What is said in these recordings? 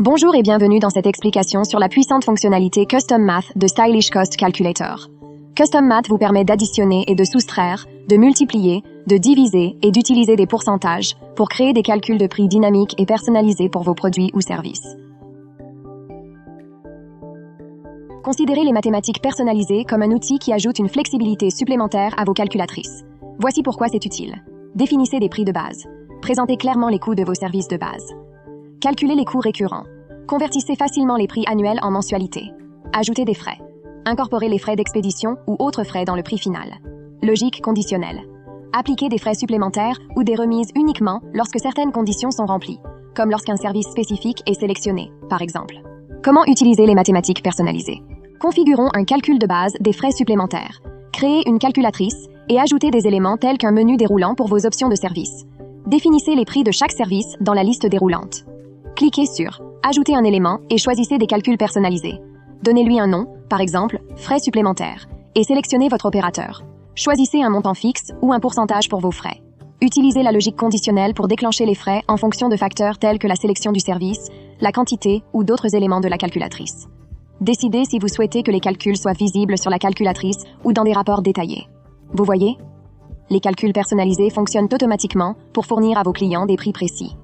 Bonjour et bienvenue dans cette explication sur la puissante fonctionnalité Custom Math de Stylish Cost Calculator. Custom Math vous permet d'additionner et de soustraire, de multiplier, de diviser et d'utiliser des pourcentages pour créer des calculs de prix dynamiques et personnalisés pour vos produits ou services. Considérez les mathématiques personnalisées comme un outil qui ajoute une flexibilité supplémentaire à vos calculatrices. Voici pourquoi c'est utile. Définissez des prix de base. Présentez clairement les coûts de vos services de base. Calculez les coûts récurrents. Convertissez facilement les prix annuels en mensualités. Ajoutez des frais. Incorporez les frais d'expédition ou autres frais dans le prix final. Logique conditionnelle. Appliquez des frais supplémentaires ou des remises uniquement lorsque certaines conditions sont remplies, comme lorsqu'un service spécifique est sélectionné, par exemple. Comment utiliser les mathématiques personnalisées? Configurons un calcul de base des frais supplémentaires. Créez une calculatrice et ajoutez des éléments tels qu'un menu déroulant pour vos options de service. Définissez les prix de chaque service dans la liste déroulante. Cliquez sur « Ajouter un élément » et choisissez des calculs personnalisés. Donnez-lui un nom, par exemple « Frais supplémentaires » et sélectionnez votre opérateur. Choisissez un montant fixe ou un pourcentage pour vos frais. Utilisez la logique conditionnelle pour déclencher les frais en fonction de facteurs tels que la sélection du service, la quantité ou d'autres éléments de la calculatrice. Décidez si vous souhaitez que les calculs soient visibles sur la calculatrice ou dans des rapports détaillés. Vous voyez? Les calculs personnalisés fonctionnent automatiquement pour fournir à vos clients des prix précis.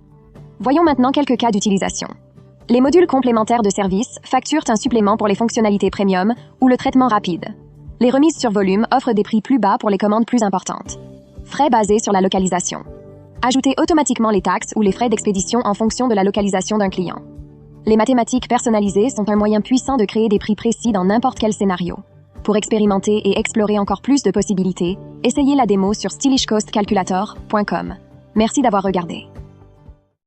Voyons maintenant quelques cas d'utilisation. Les modules complémentaires de service facturent un supplément pour les fonctionnalités premium ou le traitement rapide. Les remises sur volume offrent des prix plus bas pour les commandes plus importantes. Frais basés sur la localisation. Ajoutez automatiquement les taxes ou les frais d'expédition en fonction de la localisation d'un client. Les mathématiques personnalisées sont un moyen puissant de créer des prix précis dans n'importe quel scénario. Pour expérimenter et explorer encore plus de possibilités, essayez la démo sur stylishcostcalculator.com. Merci d'avoir regardé.